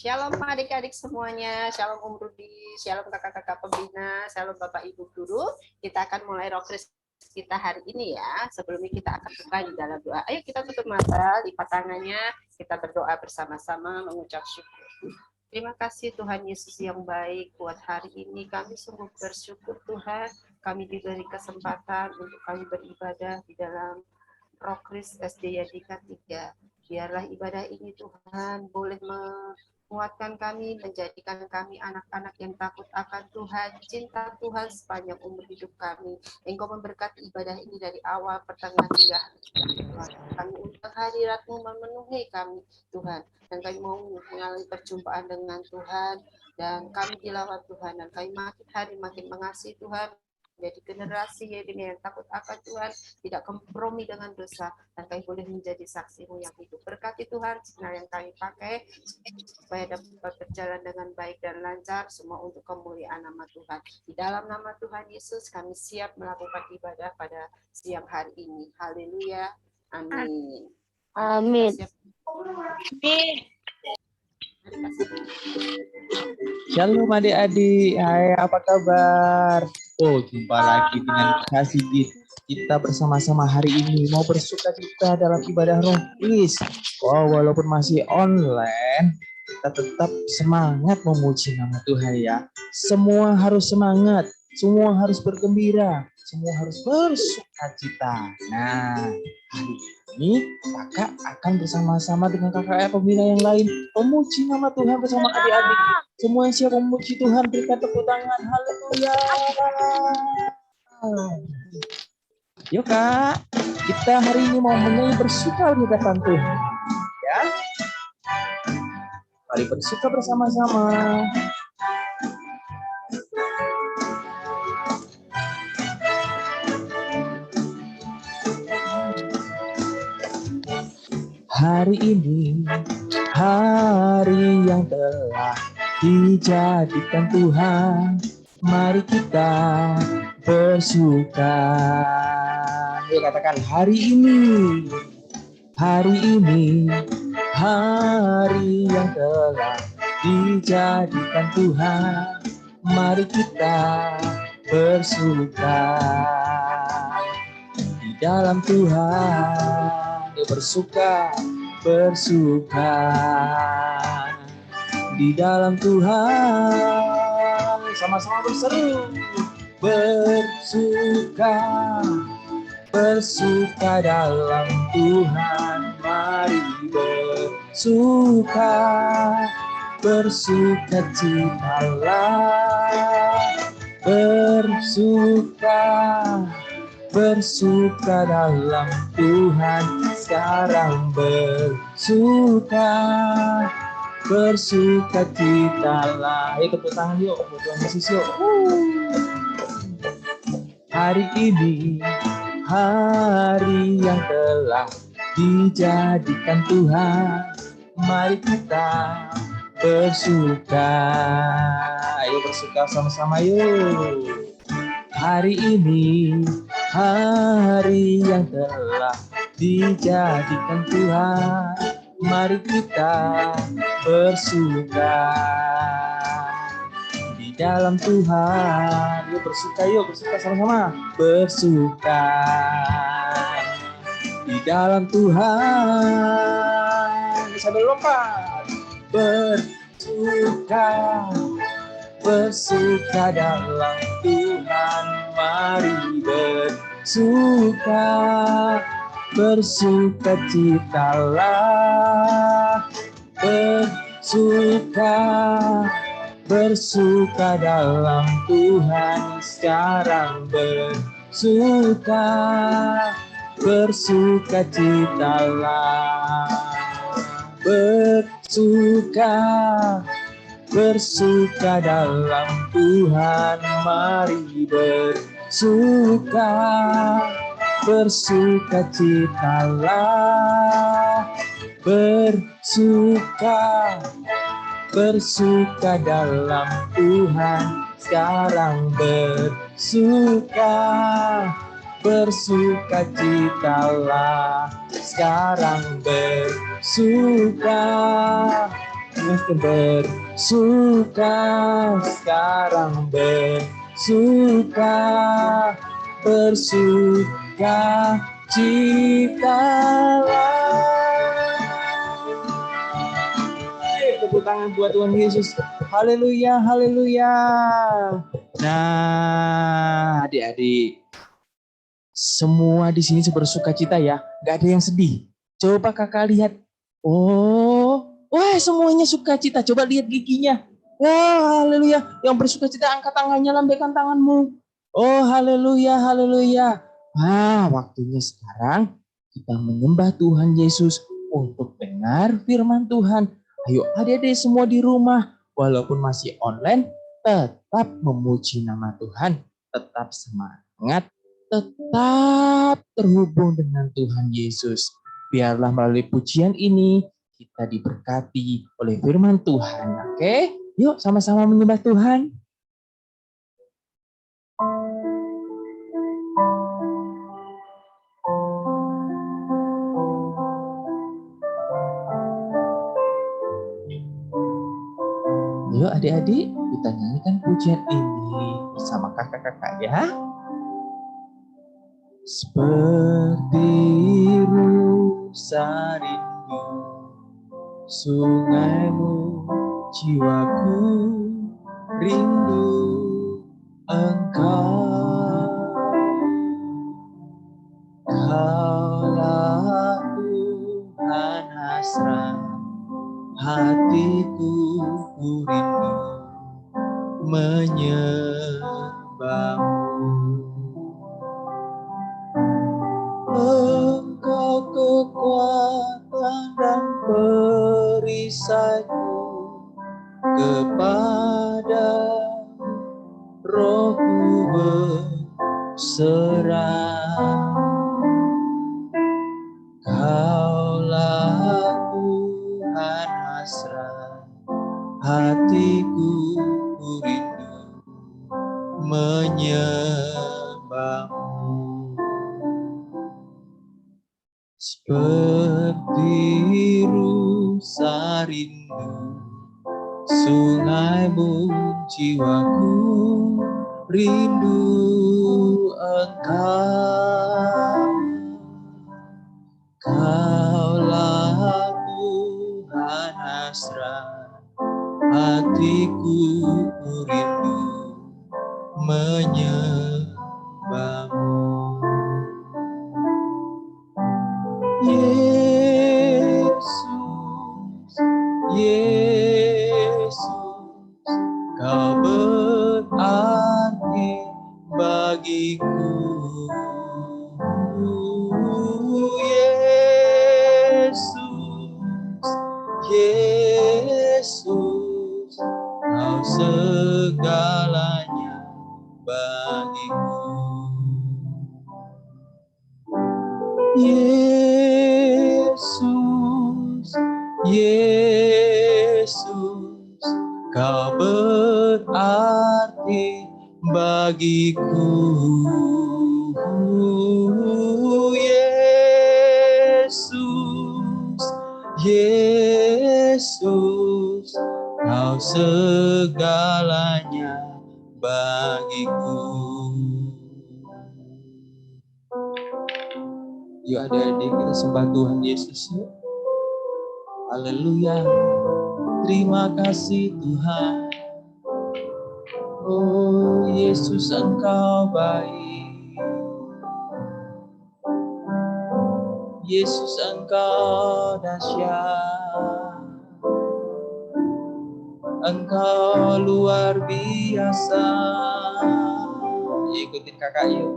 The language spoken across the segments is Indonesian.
Shalom adik-adik semuanya, shalom Om Rudi, shalom kakak-kakak pembina, shalom Bapak Ibu guru. Kita akan mulai rokris kita hari ini ya. Sebelumnya kita akan buka di dalam doa. Ayo kita tutup mata, lipat tangannya, kita berdoa bersama-sama mengucap syukur. Terima kasih Tuhan Yesus yang baik buat hari ini. Kami sungguh bersyukur Tuhan. Kami diberi kesempatan untuk kami beribadah di dalam rokris SD Yadika 3. Biarlah ibadah ini Tuhan boleh menguatkan kami, menjadikan kami anak-anak yang takut akan Tuhan, cinta Tuhan sepanjang umur hidup kami. Engkau memberkati ibadah ini dari awal, pertengahan hingga Tuhan. Kami undang hadirat-Mu memenuhi kami, Tuhan. Dan kami mau mengalami perjumpaan dengan Tuhan. Dan kami dilawan Tuhan. Dan kami makin hari makin mengasihi Tuhan. Jadi generasi yang takut akan Tuhan, tidak kompromi dengan dosa, dan kami boleh menjadi saksi-Mu yang hidup. Berkati Tuhan, sinar yang kami pakai, supaya dapat berjalan dengan baik dan lancar, semua untuk kemuliaan nama Tuhan. Di dalam nama Tuhan Yesus, kami siap melakukan ibadah pada siang hari ini. Haleluya. Amin. Amin. Shalom adik-adik, hai apa kabar? Oh, jumpa lagi dengan kasih kita bersama-sama hari ini mau bersuka-cita dalam ibadah rohis. Oh, walaupun masih online, kita tetap semangat memuji nama Tuhan ya. Semua harus semangat, semua harus bergembira, semua harus bersukacita. Nah, hari ini kakak akan bersama-sama dengan kakak pembina yang lain memuji nama Tuhan bersama adik-adik. Semua yang siap memuji Tuhan berikan tepuk tangan. Haleluya. Yuk kak, kita hari ini mau menyanyi bersuka di hadapan Tuhan. Ya, mari bersuka bersama-sama. Hari ini, hari yang telah dijadikan Tuhan, mari kita bersuka. Yuk katakan hari ini, hari yang telah dijadikan Tuhan, mari kita bersuka di dalam Tuhan. Yuk bersuka di dalam Tuhan, sama-sama berseru, bersuka dalam Tuhan, mari bersukacitalah, bersuka dalam Tuhan, sekarang bersukacitalah. Ayo tepuk tangan yuk, Tuhan Yesus yuk. Hari ini, hari yang telah dijadikan Tuhan, mari kita bersuka. Ayo bersuka sama-sama yuk. Hari ini, hari yang telah dijadikan Tuhan, mari kita bersuka di dalam Tuhan. Yuk bersuka sama-sama. Bersuka di dalam Tuhan. Sambil lompat. Bersuka dalam Tuhan, mari bersukacitalah, bersuka dalam Tuhan, sekarang bersukacitalah, bersuka dalam Tuhan, mari bersukacitalah, bersuka dalam Tuhan, sekarang bersukacitalah, sekarang bersuka, sekarang bersuka, bersuka citalah. Tepuk tangan buat Tuhan Yesus. Haleluya, haleluya. Nah, adik-adik, semua di sini bersuka cita ya, gak ada yang sedih. Coba kakak lihat. Oh, wah semuanya sukacita. Coba lihat giginya. Wah, haleluya. Yang bersuka cita angkat tangannya, lambaikan tanganmu. Oh, haleluya, haleluya. Nah, waktunya sekarang kita menyembah Tuhan Yesus untuk dengar firman Tuhan. Ayo adik-adik semua di rumah, walaupun masih online, tetap memuji nama Tuhan, tetap semangat, tetap terhubung dengan Tuhan Yesus. Biarlah melalui pujian ini kita diberkati oleh firman Tuhan. Oke? Yuk sama-sama menyembah Tuhan. Yuk adik-adik, kita nyanyikan pujian ini bersama kakak-kakak ya. Seperti rusa rindu sungaimu, jiwaku rindu Engkau. Kaulah Tuhan hasrat hatiku, ku rindu menyembahmu. Engkau kekuatan dan perisaiku, kepada rohku berserah. Kaulah Tuhan hasrat hatiku, ku rindu menyembahmu. Seperti rusa rindu sungaimu, jiwaku rindu Engkau. Kaulah Tuhan hasrat hatiku, ku rindu menyembahmu. Yesus, Yesus, Kau berarti bagiku. Yesus, Yesus, Kau segalanya bagiku. Yesus, Yesus, Kau berarti bagiku. Yesus, Yesus, Kau segalanya bagiku. Yuk adik-adik kita sembah Tuhan Yesus yuk. Haleluya. Terima kasih Tuhan. Oh Yesus Engkau baik. Yesus Engkau dahsyat. Engkau luar biasa. Ikutin kakak yuk.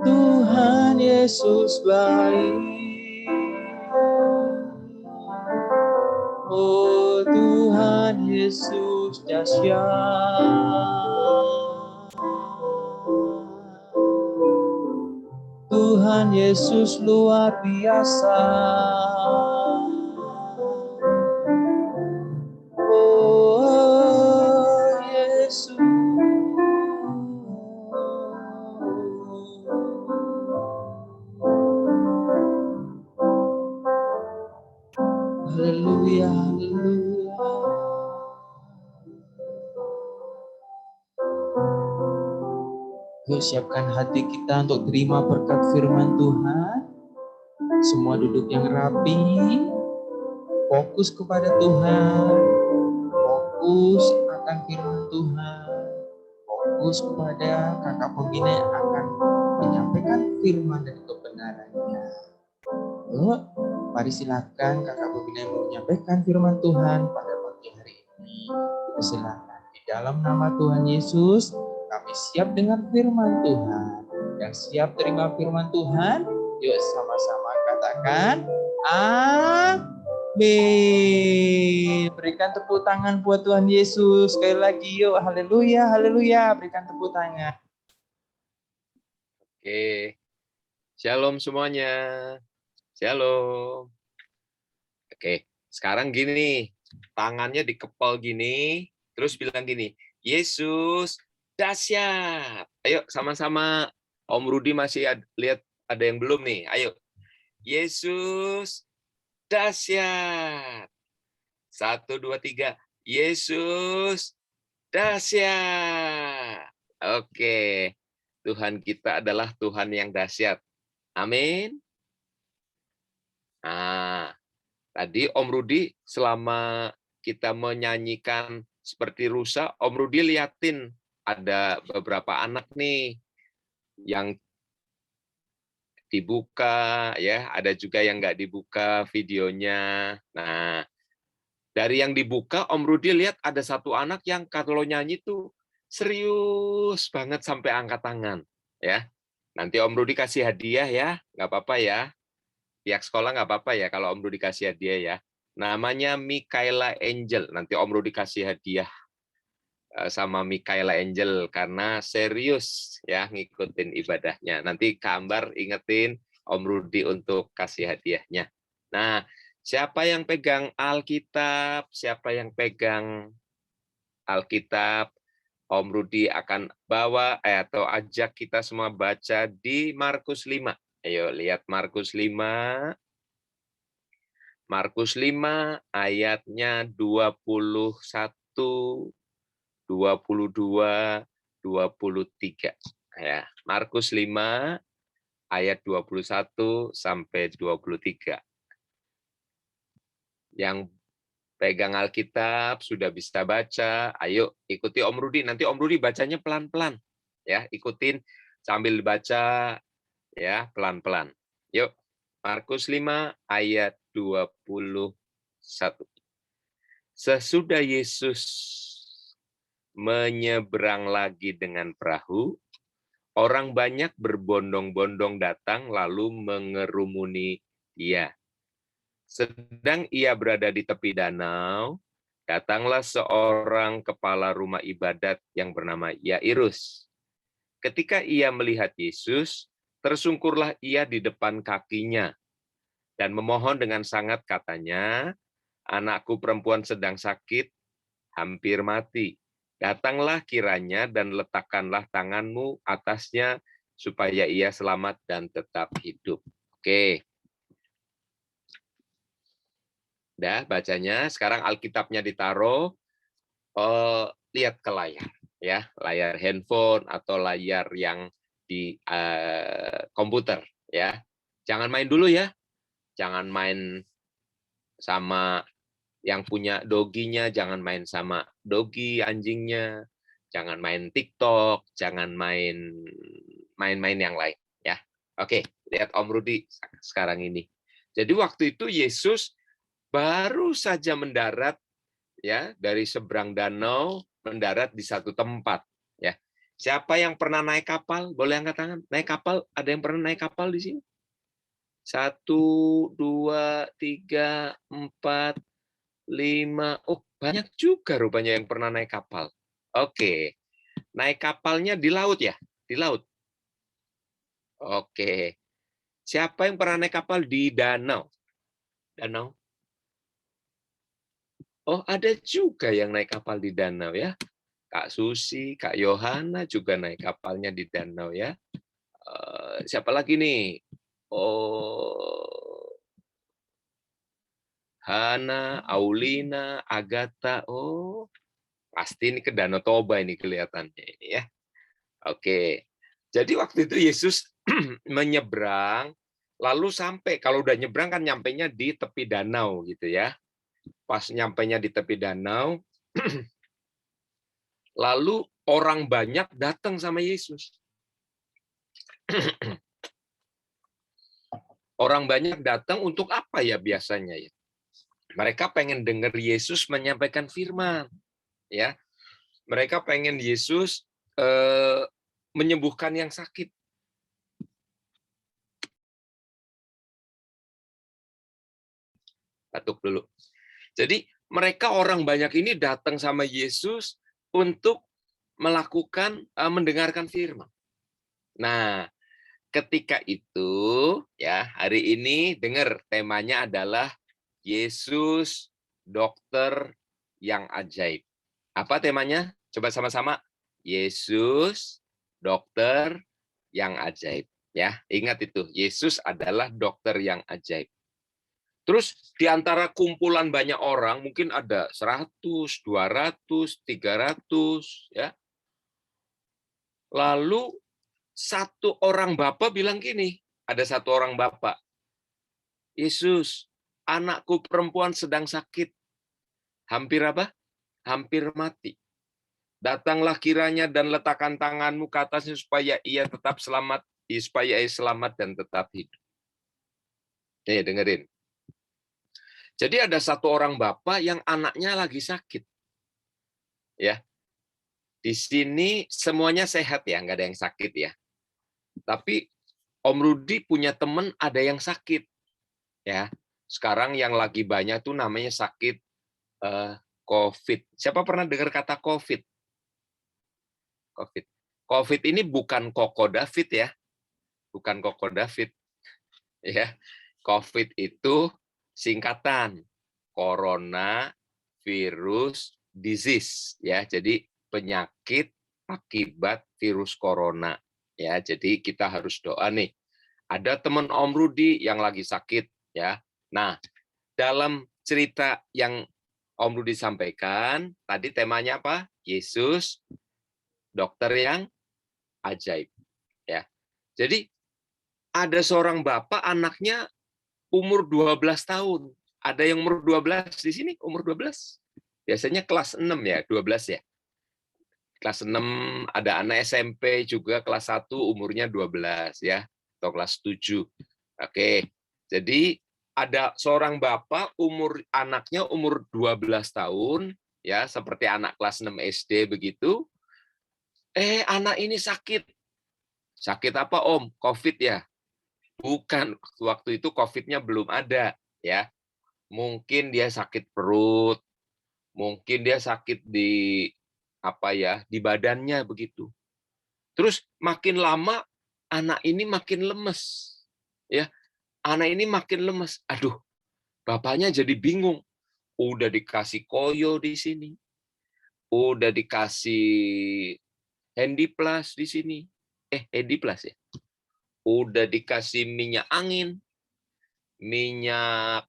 Tuhan Yesus baik. Oh Tuhan Yesus dahsyat. Tuhan Yesus luar biasa. Oh Yesus. Haleluya, haleluya. Yuk siapkan hati kita untuk terima berkat firman Tuhan. Semua duduk yang rapi, fokus kepada Tuhan, fokus akan firman Tuhan, fokus kepada kakak pembina yang akan menyampaikan firman dan kebenarannya. Yuk, mari silakan kakak pembina yang mau menyampaikan firman Tuhan pada pagi hari ini. Silakan di dalam nama Tuhan Yesus. Kami siap dengan firman Tuhan. Yang siap terima firman Tuhan, yuk sama-sama katakan, amin. Berikan tepuk tangan buat Tuhan Yesus. Sekali lagi yuk, haleluya, haleluya. Berikan tepuk tangan. Oke, shalom semuanya. Shalom. Oke, sekarang gini, tangannya dikepal gini, terus bilang gini, Yesus dahsyat. Ayo sama-sama. Om Rudi masih lihat ada yang belum nih. Ayo. Yesus dahsyat. 1, 2, 3. Yesus dahsyat. Oke. Tuhan kita adalah Tuhan yang dahsyat. Amin. Nah, tadi Om Rudi selama kita menyanyikan seperti rusa, Om Rudi liatin ada beberapa anak nih yang dibuka, ya, ada juga yang nggak dibuka videonya. Nah, dari yang dibuka, Om Rudi lihat ada satu anak yang kalau nyanyi tuh serius banget sampai angkat tangan, ya. Nanti Om Rudi kasih hadiah ya, nggak apa-apa ya. Pihak sekolah nggak apa-apa ya kalau Om Rudi kasih hadiah ya. Namanya Mikaela Angel. Nanti Om Rudi kasih hadiah sama Mikaela Angel karena serius ya ngikutin ibadahnya. Nanti Kambar ingetin Om Rudi untuk kasih hadiahnya. Nah, siapa yang pegang Alkitab? Siapa yang pegang Alkitab? Om Rudi akan bawa atau ajak kita semua baca di Markus 5. Ayo lihat Markus 5. Markus 5 ayatnya 21, 22, 23. Ya, Markus 5 ayat 21 sampai 23. Yang pegang Alkitab sudah bisa baca, ayo ikuti Om Rudi. Nanti Om Rudi bacanya pelan-pelan. Ya, ikutin sambil baca ya, pelan-pelan. Yuk, Markus 5 ayat 21. Sesudah Yesus menyeberang lagi dengan perahu, orang banyak berbondong-bondong datang lalu mengerumuni Dia. Sedang ia berada di tepi danau, datanglah seorang kepala rumah ibadat yang bernama Yairus. Ketika ia melihat Yesus, tersungkurlah ia di depan kakinya dan memohon dengan sangat, katanya, anakku perempuan sedang sakit, hampir mati. Datanglah kiranya dan letakkanlah tanganmu atasnya supaya ia selamat dan tetap hidup. Oke. Udah bacanya, sekarang Alkitabnya ditaruh, lihat ke layar, ya, layar handphone atau layar yang di komputer, ya. Jangan main dulu ya, jangan main sama yang punya doginya, jangan main sama dogi anjingnya, jangan main TikTok, jangan main-main yang lain, ya. Oke, lihat Om Rudi sekarang ini. Jadi waktu itu Yesus baru saja mendarat ya dari seberang danau mendarat di satu tempat ya. Siapa yang pernah naik kapal? Boleh angkat tangan. Naik kapal, ada yang pernah naik kapal di sini? 1, 2, 3, 4, 5. Oh, banyak juga rupanya yang pernah naik kapal. Oke. Naik kapalnya di laut ya? Di laut. Oke. Siapa yang pernah naik kapal di danau? Danau. Oh, ada juga yang naik kapal di danau ya. Kak Susi, Kak Yohana juga naik kapalnya di danau ya. Siapa lagi nih? Oh, Silvana, Aulina, Agatha. Oh, pasti ini ke Danau Toba ini kelihatannya ini ya. Oke. Jadi waktu itu Yesus menyeberang, lalu sampai, kalau udah nyebrang kan nyampainya di tepi danau gitu ya. Pas nyampainya di tepi danau, lalu orang banyak datang sama Yesus. Orang banyak datang untuk apa ya biasanya ya? Mereka pengen dengar Yesus menyampaikan firman, ya. Mereka pengen Yesus menyembuhkan yang sakit. Batuk dulu. Jadi mereka orang banyak ini datang sama Yesus untuk melakukan mendengarkan firman. Nah, ketika itu ya hari ini dengar temanya adalah Yesus dokter yang ajaib. Apa temanya? Coba sama-sama. Yesus dokter yang ajaib. Ya, ingat itu. Yesus adalah dokter yang ajaib. Terus di antara kumpulan banyak orang, mungkin ada 100, 200, 300 ya. Lalu satu orang bapak bilang gini, ada satu orang bapak, Yesus, anakku perempuan sedang sakit. Hampir apa? Hampir mati. Datanglah kiranya dan letakkan tanganmu ke atasnya supaya ia tetap selamat, supaya ia selamat dan tetap hidup. Nih, dengerin. Jadi ada satu orang bapak yang anaknya lagi sakit. Ya. Di sini semuanya sehat ya, nggak ada yang sakit ya. Tapi Om Rudi punya teman ada yang sakit. Ya. Sekarang yang lagi banyak tuh namanya sakit COVID. Siapa pernah dengar kata COVID? COVID. COVID ini bukan Koko David ya. Bukan Koko David. Ya. COVID itu singkatan Corona Virus Disease ya. Jadi penyakit akibat virus corona ya. Jadi kita harus doa nih. Ada teman Om Rudi yang lagi sakit ya. Nah, dalam cerita yang Om Rudi sampaikan, tadi temanya apa? Yesus dokter yang ajaib ya. Jadi ada seorang bapak anaknya umur 12 tahun. Ada yang umur 12 di sini umur 12? Biasanya kelas 6 ya, 12 ya. Kelas 6 ada anak SMP juga kelas 1 umurnya 12 ya, atau kelas 7. Oke. Jadi ada seorang bapak anaknya umur 12 tahun ya, seperti anak kelas 6 SD begitu. Anak ini sakit. Sakit apa, Om? COVID ya? Bukan, waktu itu COVID-nya belum ada ya. Mungkin dia sakit perut, mungkin dia sakit di di badannya begitu. Terus makin lama anak ini makin lemes. Ya. Anak ini makin lemes. Aduh, bapaknya jadi bingung. Udah dikasih koyo di sini. Udah dikasih Handiplas di sini. Handiplas ya. Udah dikasih minyak angin. Minyak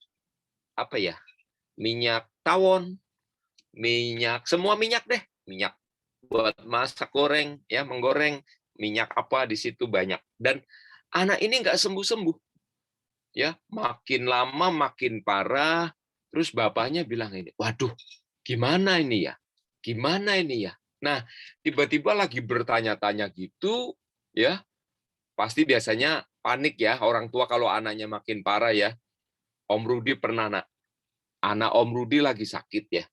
minyak tawon, semua minyak deh, minyak buat masak goreng, ya menggoreng, minyak apa di situ banyak. Dan anak ini nggak sembuh-sembuh, ya makin lama makin parah. Terus bapaknya bilang ini, waduh, gimana ini ya, gimana ini ya. Nah, tiba-tiba lagi bertanya-tanya gitu, ya pasti biasanya panik ya orang tua kalau anaknya makin parah ya. Om Rudi pernah anak Om Rudi lagi sakit ya.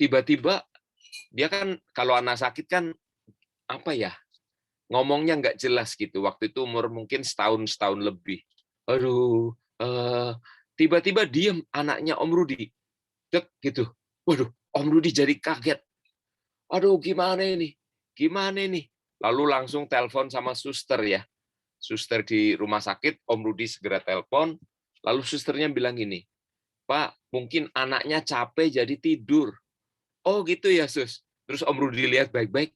Tiba-tiba dia kan kalau anak sakit kan ngomongnya nggak jelas gitu. Waktu itu umur mungkin setahun lebih. Aduh, tiba-tiba diem anaknya Om Rudi. Dek gitu. Waduh, Om Rudi jadi kaget. Aduh, gimana ini? Gimana ini? Lalu langsung telepon sama suster ya. Suster di rumah sakit, Om Rudi segera telepon. Lalu susternya bilang gini, Pak, mungkin anaknya capek jadi tidur. Oh gitu ya, Sus. Terus Om Rudi lihat baik-baik.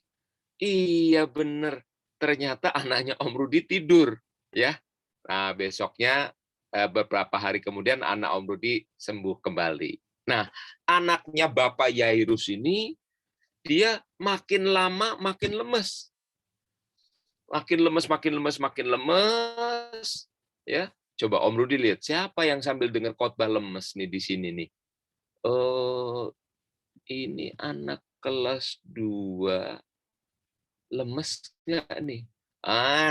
Iya bener. Ternyata anaknya Om Rudi tidur. Ya. Nah besoknya beberapa hari kemudian anak Om Rudi sembuh kembali. Nah, anaknya Bapak Yairus ini dia makin lama makin lemes. Makin lemes, makin lemes, makin lemes. Ya, coba Om Rudi lihat siapa yang sambil dengar khotbah lemes nih di sini nih. Oh, ini anak kelas 2 lemes nggak nih?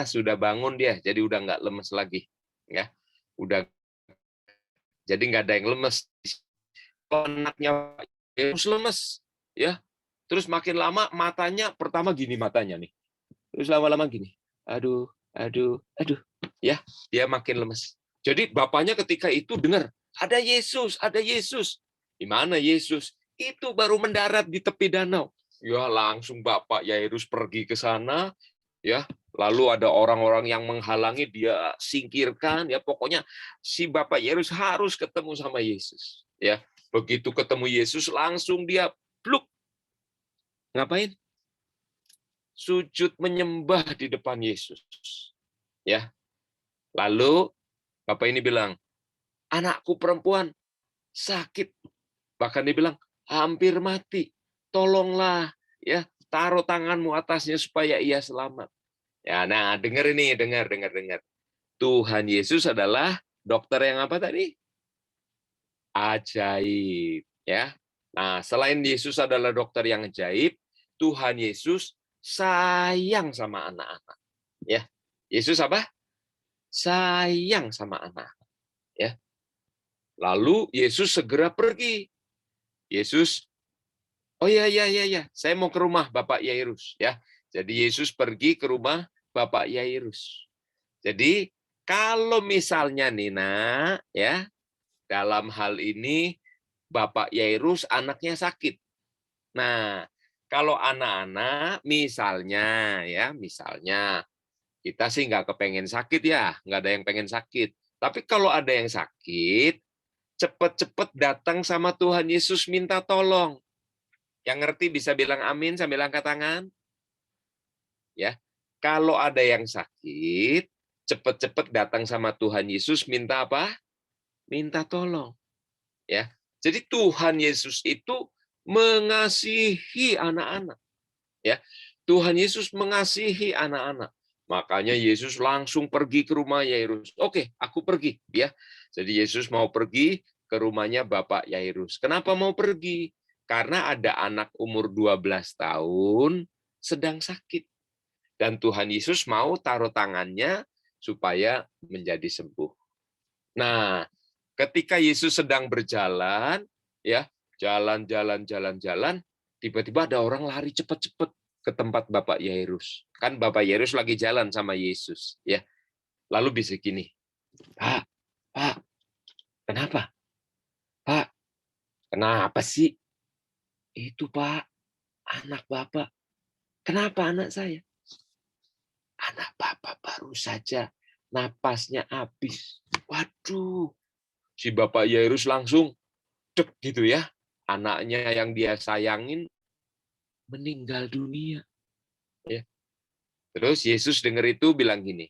Sudah bangun dia, jadi udah nggak lemes lagi. Ya, udah. Jadi nggak ada yang lemes. Anaknya harus lemes, ya. Terus makin lama matanya, pertama gini matanya nih. Terus lama-lama gini. Aduh, aduh, aduh. Ya, dia makin lemes. Jadi bapaknya ketika itu dengar, ada Yesus, ada Yesus. Di mana Yesus? Itu baru mendarat di tepi danau. Ya, langsung Bapak Yairus pergi ke sana, ya. Lalu ada orang-orang yang menghalangi, dia singkirkan, ya. Pokoknya si Bapak Yairus harus ketemu sama Yesus, ya. Begitu ketemu Yesus, langsung dia pluk. Ngapain? Sujud menyembah di depan Yesus. Ya. Lalu Bapak ini bilang, anakku perempuan sakit. Bahkan dia bilang, hampir mati. Tolonglah, ya, taruh tanganmu atasnya supaya ia selamat. Ya, nah, dengar ini, dengar. Tuhan Yesus adalah dokter yang apa tadi? Ajaib, ya. Nah, selain Yesus adalah dokter yang ajaib, Tuhan Yesus sayang sama anak-anak. Ya. Yesus apa? Sayang sama anak. Ya. Lalu Yesus segera pergi. Yesus, oh ya, saya mau ke rumah Bapak Yairus, ya. Jadi Yesus pergi ke rumah Bapak Yairus. Jadi kalau misalnya Nina, ya, dalam hal ini Bapak Yairus anaknya sakit. Nah, kalau anak-anak misalnya kita sih nggak kepengen sakit ya, nggak ada yang pengen sakit. Tapi kalau ada yang sakit, cepet-cepet datang sama Tuhan Yesus minta tolong. Yang ngerti bisa bilang amin sambil angkat tangan. Ya, kalau ada yang sakit, cepet-cepet datang sama Tuhan Yesus minta apa? Minta tolong. Ya, jadi Tuhan Yesus itu mengasihi anak-anak. Ya, Tuhan Yesus mengasihi anak-anak. Makanya Yesus langsung pergi ke rumah Yairus. Oke, aku pergi, ya. Jadi Yesus mau pergi ke rumahnya Bapak Yairus. Kenapa mau pergi? Karena ada anak umur 12 tahun sedang sakit. Dan Tuhan Yesus mau taruh tangannya supaya menjadi sembuh. Nah, ketika Yesus sedang berjalan, ya, jalan, tiba-tiba ada orang lari cepat-cepat ke tempat Bapak Yairus. Kan Bapak Yairus lagi jalan sama Yesus, ya. Lalu bisa gini, Pak, kenapa? Pak, kenapa sih? Itu Pak, anak Bapak. Kenapa anak saya? Anak Bapak baru saja napasnya habis. Waduh, si Bapak Yairus langsung cek gitu ya. Anaknya yang dia sayangin meninggal dunia. Ya. Terus Yesus dengar itu bilang gini,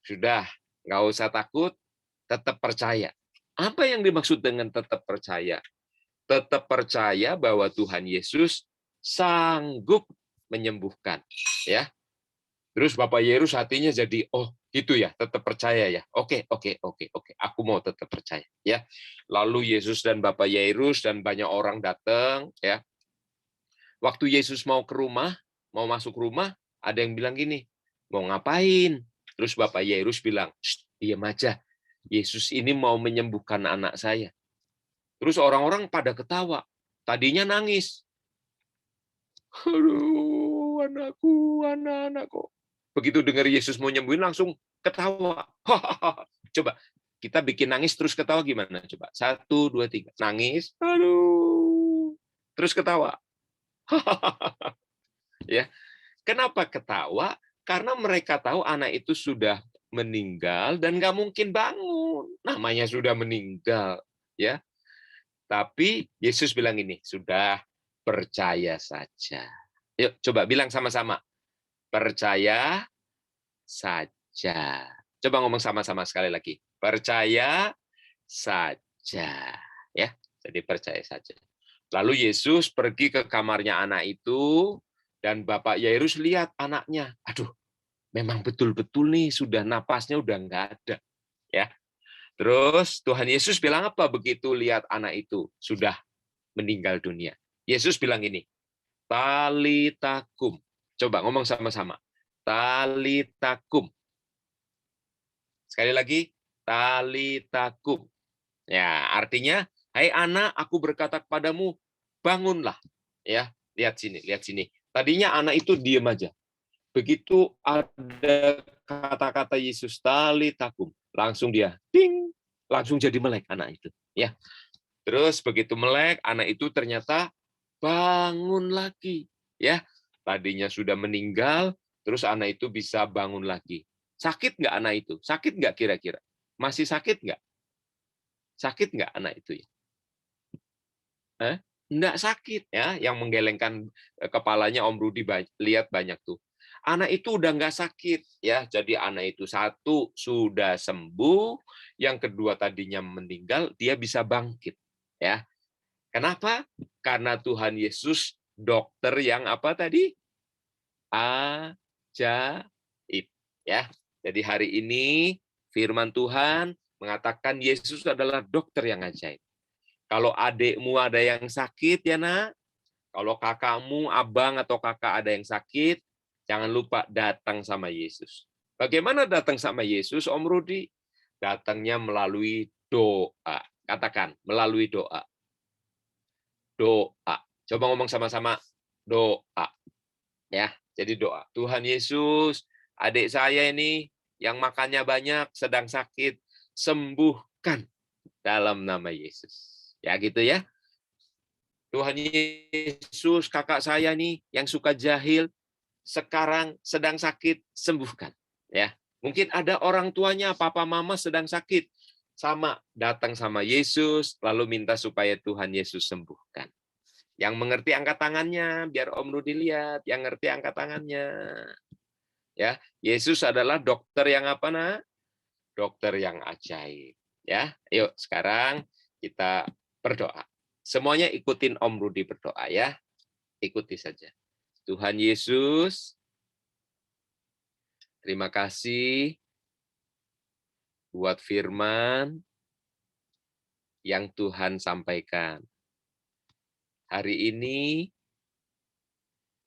sudah, nggak usah takut, tetap percaya. Apa yang dimaksud dengan tetap percaya? Tetap percaya bahwa Tuhan Yesus sanggup menyembuhkan. Ya. Terus Bapak Yairus hatinya jadi, oh gitu ya, tetap percaya ya. Oke. Aku mau tetap percaya. Ya. Lalu Yesus dan Bapak Yairus dan banyak orang datang. Ya. Waktu Yesus mau ke rumah, mau masuk rumah, ada yang bilang gini, mau ngapain? Terus Bapak Yairus bilang, diam aja. Yesus ini mau menyembuhkan anak saya. Terus orang-orang pada ketawa. Tadinya nangis. Aduh, anakku. Begitu dengar Yesus mau nyembuhin langsung ketawa. Coba kita bikin nangis terus ketawa gimana? Coba 1, 2, 3. Nangis. Aduh. Terus ketawa. Ya. Kenapa ketawa? Karena mereka tahu anak itu sudah meninggal dan nggak mungkin bangun. Namanya sudah meninggal, ya. Tapi Yesus bilang ini, sudah, percaya saja. Yuk, coba bilang sama-sama. Percaya saja. Coba ngomong sama-sama sekali lagi. Percaya saja. Ya, jadi percaya saja. Lalu Yesus pergi ke kamarnya anak itu, dan Bapak Yairus lihat anaknya. Aduh, memang betul-betul nih sudah napasnya udah nggak ada. Ya. Terus Tuhan Yesus bilang apa begitu lihat anak itu sudah meninggal dunia? Yesus bilang ini, talitakum. Coba ngomong sama-sama. Talitakum. Sekali lagi, talitakum. Ya, artinya, hai anak, aku berkata kepadamu, bangunlah. Ya, lihat sini. Tadinya anak itu diam aja. Begitu ada kata-kata Yesus talitakum, langsung dia ding, langsung jadi melek anak itu. Ya. Terus begitu melek, anak itu ternyata bangun lagi. Ya, tadinya sudah meninggal, terus anak itu bisa bangun lagi. Sakit nggak anak itu? Sakit nggak kira-kira? Masih sakit nggak? Sakit nggak anak itu? Nggak sakit ya. Yang menggelengkan kepalanya Om Rudi lihat banyak tuh. Anak itu udah nggak sakit ya. Jadi anak itu satu sudah sembuh, yang kedua tadinya meninggal, dia bisa bangkit ya. Kenapa? Karena Tuhan Yesus dokter yang apa tadi? Ajaib ya. Jadi hari ini firman Tuhan mengatakan Yesus adalah dokter yang ajaib. Kalau adikmu ada yang sakit ya nak, kalau kakakmu, abang atau kakak ada yang sakit, jangan lupa datang sama Yesus. Bagaimana datang sama Yesus, Om Rudi? Datangnya melalui doa. Katakan, melalui doa. Doa. Coba ngomong sama-sama, doa. Ya, jadi doa. Tuhan Yesus, adik saya ini yang makannya banyak, sedang sakit, sembuhkan dalam nama Yesus. Ya gitu ya. Tuhan Yesus, kakak saya nih yang suka jahil, sekarang sedang sakit, sembuhkan. Ya, mungkin ada orang tuanya, papa mama sedang sakit, sama datang sama Yesus, lalu minta supaya Tuhan Yesus sembuhkan. Yang mengerti angkat tangannya, biar Om Rudi lihat. Yang ngerti angkat tangannya. Ya, Yesus adalah dokter yang apa nak? Dokter yang ajaib. Ya, yuk sekarang kita berdoa. Semuanya ikutin Om Rudi berdoa ya. Ikuti saja. Tuhan Yesus, terima kasih buat firman yang Tuhan sampaikan. Hari ini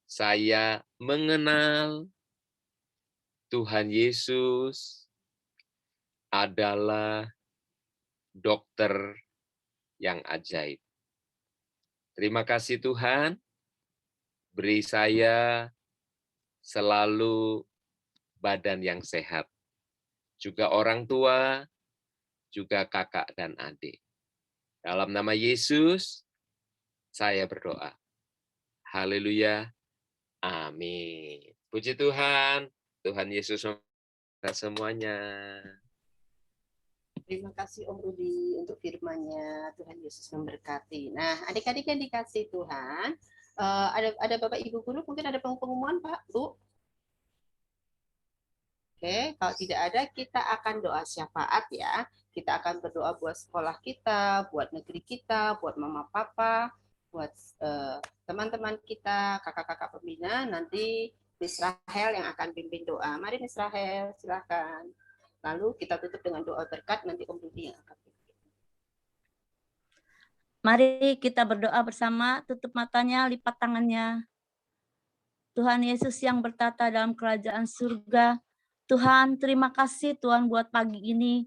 saya mengenal Tuhan Yesus adalah dokter yang ajaib. Terima kasih Tuhan, beri saya selalu badan yang sehat. Juga orang tua, juga kakak dan adik. Dalam nama Yesus, saya berdoa. Haleluya. Amin. Puji Tuhan. Tuhan Yesus memberkati semuanya. Terima kasih Om Rudi untuk firman-Nya. Tuhan Yesus memberkati. Nah, adik-adik yang dikasih Tuhan, ada Bapak Ibu guru, mungkin ada pengumuman Pak, Bu? Oke, kalau tidak ada, kita akan doa syafaat ya. Kita akan berdoa buat sekolah kita, buat negeri kita, buat mama papa, buat teman-teman kita, kakak-kakak pembina. Nanti Miss Rahel yang akan pimpin doa. Mari Miss Rahel, silakan. Lalu kita tutup dengan doa berkat, nanti Om Rudi yang akan pimpin. Mari kita berdoa bersama, tutup matanya, lipat tangannya. Tuhan Yesus yang bertata dalam kerajaan surga, Tuhan, terima kasih Tuhan buat pagi ini.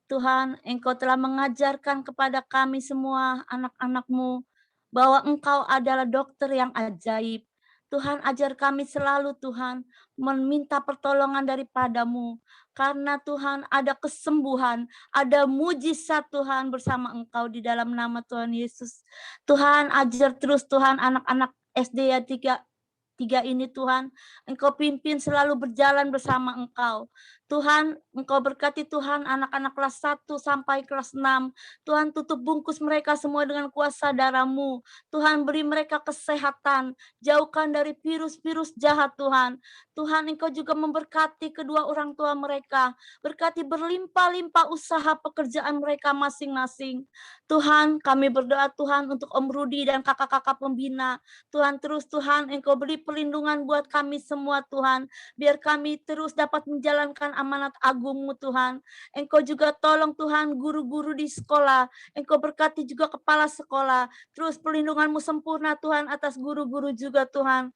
Tuhan, Engkau telah mengajarkan kepada kami semua anak-anak-Mu bahwa Engkau adalah dokter yang ajaib. Tuhan, ajar kami selalu Tuhan meminta pertolongan daripada-Mu. Karena Tuhan ada kesembuhan, ada mujizat Tuhan bersama Engkau di dalam nama Tuhan Yesus. Tuhan, ajar terus Tuhan anak-anak SD ya 3 ini Tuhan, Engkau pimpin selalu berjalan bersama Engkau. Tuhan, Engkau berkati Tuhan anak-anak kelas 1 sampai kelas 6. Tuhan, tutup bungkus mereka semua dengan kuasa darah-Mu. Tuhan, beri mereka kesehatan. Jauhkan dari virus-virus jahat Tuhan. Tuhan, Engkau juga memberkati kedua orang tua mereka. Berkati berlimpah-limpah usaha pekerjaan mereka masing-masing. Tuhan, kami berdoa Tuhan untuk Om Rudi dan kakak-kakak pembina. Tuhan, terus Tuhan, Engkau beri perlindungan buat kami semua Tuhan. Biar kami terus dapat menjalankan amanat agung-Mu Tuhan. Engkau juga tolong Tuhan guru-guru di sekolah. Engkau berkati juga kepala sekolah. Terus perlindungan-Mu sempurna Tuhan atas guru-guru juga Tuhan.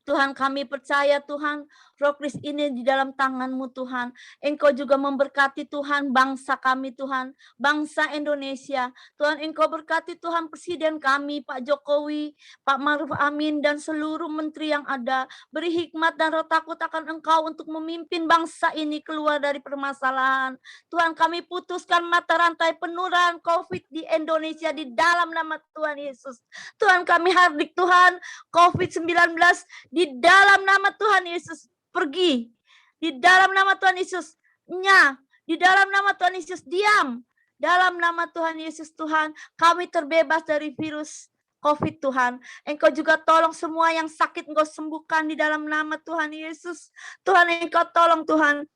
Tuhan, kami percaya Tuhan, Roh Kris ini di dalam tangan-Mu Tuhan. Engkau juga memberkati Tuhan bangsa kami Tuhan, bangsa Indonesia. Tuhan, Engkau berkati Tuhan Presiden kami, Pak Jokowi, Pak Maruf Amin, dan seluruh menteri yang ada. Beri hikmat dan roh takut akan Engkau untuk memimpin bangsa ini keluar dari permasalahan. Tuhan, kami putuskan mata rantai penularan COVID di Indonesia di dalam nama Tuhan Yesus. Tuhan, kami hardik Tuhan, COVID-19 di dalam nama Tuhan Yesus pergi. Di dalam nama Tuhan Yesus nyah. Di dalam nama Tuhan Yesus diam. Dalam nama Tuhan Yesus Tuhan, kami terbebas dari virus COVID Tuhan. Engkau juga tolong semua yang sakit, Engkau sembuhkan di dalam nama Tuhan Yesus. Tuhan, Engkau tolong Tuhan.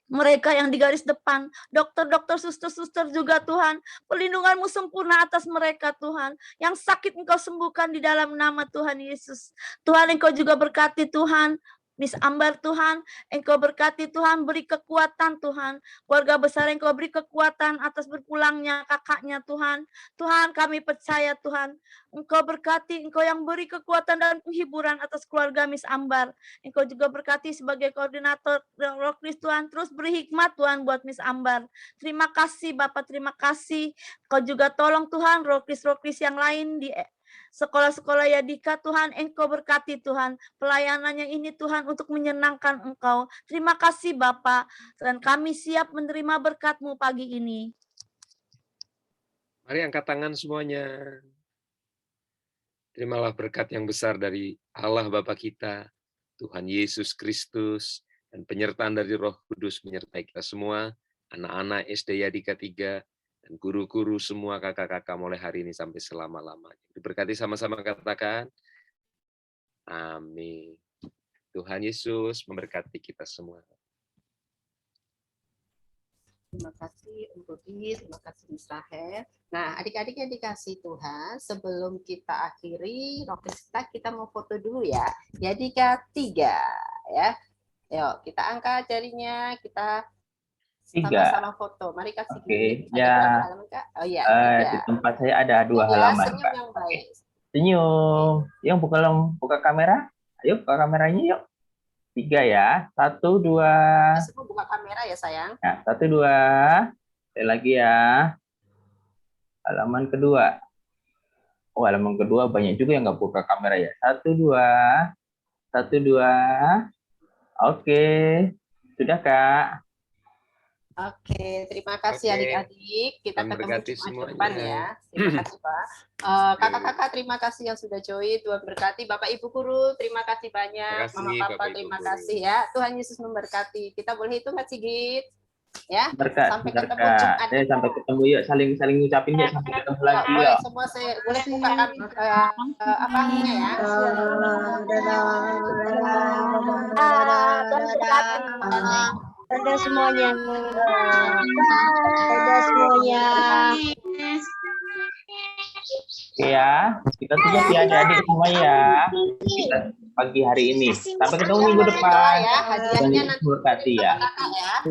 Mereka yang di garis depan, dokter-dokter, suster-suster juga Tuhan. Perlindungan-Mu sempurna atas mereka Tuhan. Yang sakit Engkau sembuhkan di dalam nama Tuhan Yesus. Tuhan, Engkau juga berkati Tuhan. Miss Ambar Tuhan, Engkau berkati Tuhan, beri kekuatan Tuhan. Keluarga besar Engkau beri kekuatan atas berpulangnya kakaknya Tuhan. Tuhan, kami percaya Tuhan, Engkau berkati, Engkau yang beri kekuatan dan penghiburan atas keluarga Miss Ambar. Engkau juga berkati sebagai koordinator Roh Kris Tuhan, terus beri hikmat Tuhan buat Miss Ambar. Terima kasih Bapak, terima kasih. Engkau juga tolong Tuhan Roh Kris yang lain di sekolah-sekolah Yadika Tuhan, Engkau berkati Tuhan. Pelayanannya ini Tuhan untuk menyenangkan Engkau. Terima kasih Bapak. Dan kami siap menerima berkat-Mu pagi ini. Mari angkat tangan semuanya. Terimalah berkat yang besar dari Allah Bapa kita, Tuhan Yesus Kristus, dan penyertaan dari Roh Kudus menyertai kita semua, anak-anak SD Yadika 3, dan guru-guru semua kakak-kakak mulai hari ini sampai selama-lamanya. Diberkati sama-sama katakan, amin. Tuhan Yesus memberkati kita semua. Terima kasih Om Rudi, terima kasih Miss Rahel. Nah, adik-adik yang dikasih Tuhan, sebelum kita akhiri Roh Kris kita mau foto dulu ya. Yadika 3 ya. Yuk, kita angkat jarinya, kita sama-sama foto. Mari kasih Oke, gini. ya. Oh iya, Di tempat saya ada 2 halaman. Senyum yang baik. Senyum. Yang buka kamera. Ayo buka kameranya yuk. 3 ya. 1, 2. Semua buka kamera ya sayang. Ya, 1, 2. Sekali lagi ya. Halaman kedua. Oh, halaman kedua banyak juga yang nggak buka kamera ya. 1, 2. 1, 2. Oke. Sudah Kak. Oke, terima kasih adik-adik. Kita ketemu Jumat depan ya. Terima kasih Pak. Kakak-kakak terima kasih yang sudah join. Tuhan berkati. Bapak Ibu guru terima kasih banyak. Mama Papa terima kasih ya. Tuhan Yesus memberkati. Kita boleh hitung nggak Sigit? Ya. Berkat. Sampai ketemu Jumat. Sampai ketemu yuk. Saling ngucapin ya. Sampai ketemu lagi boleh yuk. semua saya boleh buka apanya ya. Dadah semuanya. Dadah semuanya. Oke ya, kita sudah adik-adik semua ya. Kita pagi hari ini. Sampai ketemu minggu depan. Ya, hadiahnya nanti berkati ya. ya.